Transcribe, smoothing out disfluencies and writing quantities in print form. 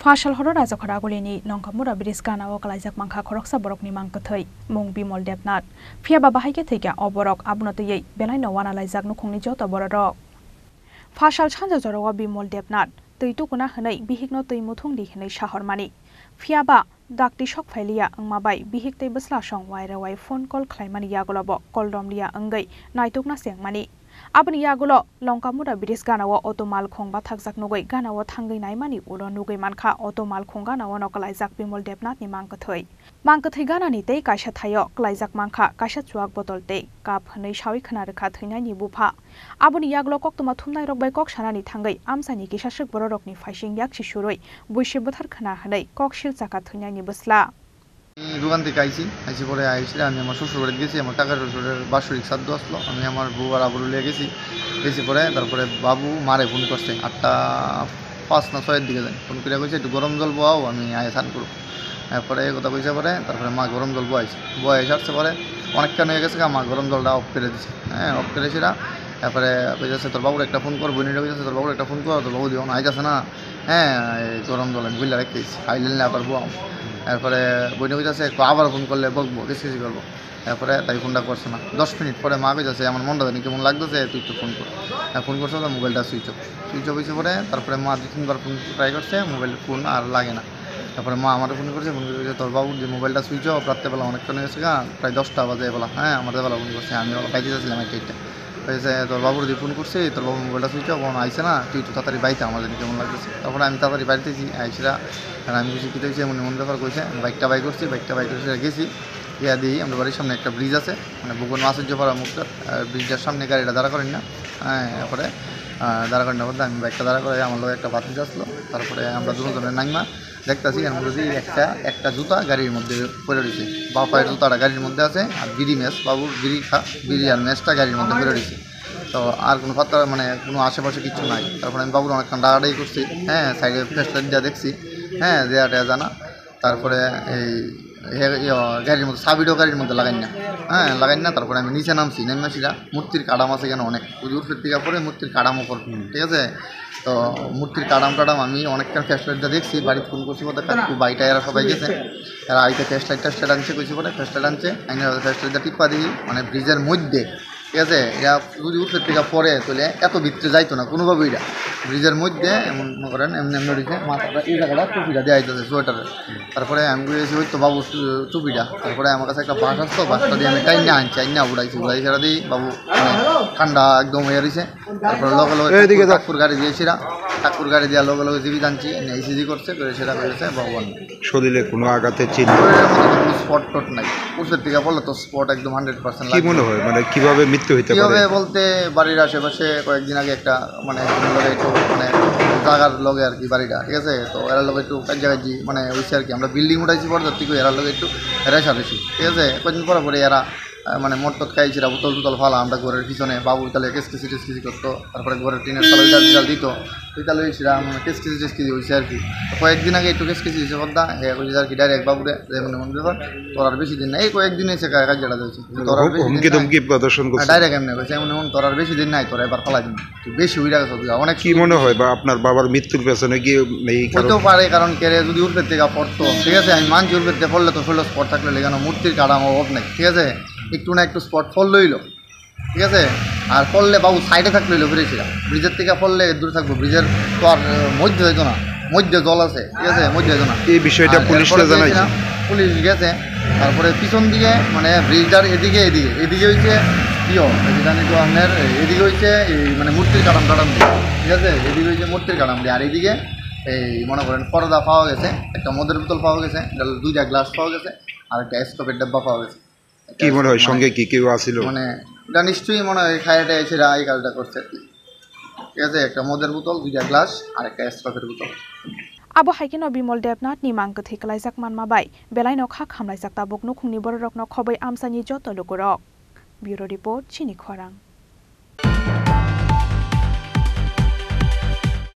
Fashal horo raja khara golini nongkamura bridge gana o kalaijak mangkha khoroksa borokni mangkathai mung Bimol Debnath phia ba bahai ke theika oborok abnotei belai no wana laijak nukhungni joto borok Fashal chanja jorowa Bimol Debnath teitu kuna hanai bihikno tei muthung di hanai shahor mani phia ba dakti shok phailia angmabai bihik tei basla song waira wai phone call khlaimani yagolobo koldom lia angai naitukna sengmani Abni yagulo longkamura bridge ganawo otomal khongba thakjak nugoi ganawo thangai naimani uro nugoi mankha otomal khongganawo nokalaijak Bimol Debnath ni mangkathai gana ni tei kaisa thayo klaijak mankha kaisa chuak botol tei kap hanai sawi khana rekha theinai ni bufa aboni yagulo koktoma thumnai rok bai kok sanani thangai amsani kisashik bororokni faising yak sisuroi buise bothar khana hanai kok sil chaka theinai ni busla দোকান থেকে আইসি পরে আইসি আমি আমার শ্বশুর বাড়িতে গেছি আমার কাকা শ্বশুরের বাৎসরিক শ্রাদ্ধ আসলো আমি আমার বউ আর আবুর লিয়ে গেছি পরে তারপরে বাবু মারে ফোন করছে 8:05 না 6 দিকে যায় ফোন করে কইছে একটু গরম জল বয়াও আমি আয় স্নান করব এরপরে এই কথা কইছে পরে তারপরে মা গরম জল বয়ে আসছে পরে অনেকক্ষণ হয়ে গেছে মা গরম জলটা অফ করে দিছে অফ করে সেটা তারপরে কইছে তোর বাবুর একটা ফোন কর বোনিরা কইছে তোর বাবুর একটা ফোন কর তোর বাবু দিও না আইতাছে না গরম জল আমি বুঝলে রেখেছি আইলেন আবার বয়াও এরপরে বইনে কইতাছে আবার ফোন করলে বকবো কিসি করবো এরপরে তাই ফোনটা করছে না 10 মিনিট পরে মা কইতাছে আমার মনটা জানি কেমন লাগতেছে তুই একটু ফোন কর ফোন করছে তো মোবাইলটা সুইচ অফ হয়েছে পরে তারপরে মা 2-3 বার ফোন ট্রাই করছে মোবাইল ফোন আর লাগে না তারপরে মা আমার ফোন করছে তোর বাবুর যে মোবাইলটা সুইচ অফ রাত্রেবেলা অনেকক্ষণ হয়েছে প্রায় 10টা বাজে বেলা আমাদের বেলা ফোন করছে আমি বাইতে যাচ্ছিলাম একটা হয়েছে তোর বাবুর দিয়ে ফোন করছি তোর বাবুর মোবাইলটা সুইচ অফ আইসে না তুই একটু তাড়াতাড়ি বাইতে আমার জানি কেমন লাগতেছে তারপরে আমি তাড়াতাড়ি বাড়িতেছি আইসিরা আমি কিছু কী হয়েছে এমন ব্যাপার কইছে বাইকটা বাই করছি গেছি ইয়া দিই আমরা বাড়ির সামনে একটা ব্রিজ আছে মানে বগুন মাসুজ্জপাড়া মুক্তার ব্রিজটার সামনে গাড়িটা দাঁড়া করেন না তারপরে দাঁড়া করেন না বলতে আমি বাইকটা দাঁড়া করে আমার লোক একটা বাতিল আসলো তারপরে আমরা দুজনের নাইমা দেখতেছি এর মধ্যে একটা জুতা গাড়ির মধ্যে পড়ে রয়েছে বা পায়ের জুতাটা গাড়ির মধ্যে আছে আর বিড়ি ম্যাচ বাবুর বিড়ি আর ম্যাচটা গাড়ির মধ্যে পড়ে রয়েছে তো আর কোনো পাত্তা মানে কোনো আশেপাশে কিছু নাই তারপরে আমি বাবুর অনেকক্ষণ ডাকাডাকি করছি সাইডে ফ্ল্যাশলাইট দেওয়া দেখছি দেওয়া জানা তারপরে এই গাড়ির মধ্যে সাবিডও গাড়ির মধ্যে লাগাই না তারপরে আমি নিচে নামছি নেমেছিরা মূর্তির কাডাম আছে কেন অনেক উজুর থেকে পরে মূর্তির কাডামও পর ঠিক আছে তো মূর্তির কাডাম আমি অনেকক্ষণ ফ্ল্যাশলাইটটা দেখছি বাড়িতে ফোন করছি বলতে একটু বাইটা এরা সবাই গেছে এরা আইতে ফ্ল্যাশলাইটটা আনছে কইছি বলে ফ্ল্যাশলাইট আনছে আইনে ফ্ল্যাশলাইটটা টিপা দিই মানে ব্রিজের মধ্যে ঠিক আছে এরা যদি উঠে থেকে পরে তাহলে এত ভিতরে যাইতো না কোনোভাবেই এটা ব্রিজের মধ্যে এমন মনে করেন এমনি রয়েছে মাথাটা এই জায়গাটা টুপিটা দেওয়া যাইতেছে সোয়েটারে তারপরে আমি গিয়েছি ওই তো বাবু টুপিটা তারপরে আমার কাছে একটা বাস আসতো বাসটা দিয়ে আমি টাইনা উড়াইছি সেটা দিই বাবু ঠান্ডা একদম হয়ে রয়েছে তারপরে লগে ঠাকুর গাড়ি দিয়েছিলাম ঠাকুর গাড়ি দেওয়া লগে জীবিত আনছি ইসিজি করছে করে সেটা করেছে ভগবান শরীরে কোনো আঘাতের চিহ্ন কোনো স্পট টট নাই উঠের থেকে বললো তো স্পট একদম 100% কি মনে হয় মানে কিভাবে মৃত্যু হইতে পারে কিভাবে বলতে বাড়ির আশেপাশে কয়েকদিন আগে একটা মানে একটু মানে জায়গার লগে আর কি বাড়িটা ঠিক আছে তো এরা লোক একটু কাছাকাছি মানে ওইসে আর কি আমরা বিল্ডিং উঠাইছি পর্যাপ্ত থেকে এরা লোক একটু রেশারেশি ঠিক আছে কয়েকদিন পরে এরা মানে মোটট খাইছিরা বোতল ফালা আমরা ঘরের পিছনে বাবু তাহলে কেসকিসি করতো তারপরে ঘরের টিনের তালে জাল দিত ওই তালে হয়েছিলাম মানে কেসকিসি হয়েছে আর কি কয়েকদিন আগে একটু কেসকিসি হয়েছে কথা আর কি ডাইরেক্ট বাবুরে যেমন এমন ব্যাপার তোর আর বেশি দিন নাই এই কয়েকদিন এসে কাজটা হয়েছে ডাইরেক্ট এমনি হয়েছে এমন তোর আর বেশি দিন নাই তোরা এবার ফালাই দিন বেশি হয়ে গেছে অনেক কি মনে হয় বা আপনার বাবার মৃত্যুর পেছনে কি হতেও পারে কারণ কেড়ে যদি উর্ফের থেকে পড়তো ঠিক আছে আমি মানছি উর্ফের থেকে পড়লে তো ষোলো স্পট থাকলে লেখানো মূর্তির কাঠামো অভাব নেই ঠিক আছে একটু না একটু স্পট ফল লইল ঠিক আছে আর ফললে বাবু সাইডে থাকলে লইলো ফিরেছিলাম ব্রিজের থেকে ফললে দূরে থাকবো ব্রিজের তো আর মধ্যে হইতো না মধ্যে জল আছে ঠিক আছে মধ্যে হইতো না এই বিষয়টা পুলিশ গেছে তারপরে পিছন দিকে মানে ব্রিজটার এদিকে হয়েছে জানি তো আপনার এদিকে হয়েছে এই মানে মূর্তির কাটাম দিয়ে ঠিক আছে এদিকে হয়েছে মূর্তির কাটাম দিয়ে আর এইদিকে এই মনে করেন পর্দা পাওয়া গেছে একটা মদের বোতল পাওয়া গেছে 2টা গ্লাস পাওয়া গেছে আর একটা স্কপের ডাব্বা পাওয়া গেছে কি মনে হয় সঙ্গে কি কেউ আসছিল মানে এটা নিশ্চয়ই মনে হয় খাইয়াটা এসেরা এই কাজটা করছে ঠিক আছে একটা মদের বোতল 2টা গ্লাস আর একটা স্কপের বোতল Abo haikino Bimol Debnath ni mangkathai kalaijak manmabai belai no kha khamlaijak tabuk nukhungni borok no khobai amsani joto lukurok Bureau Report Chini Khwarang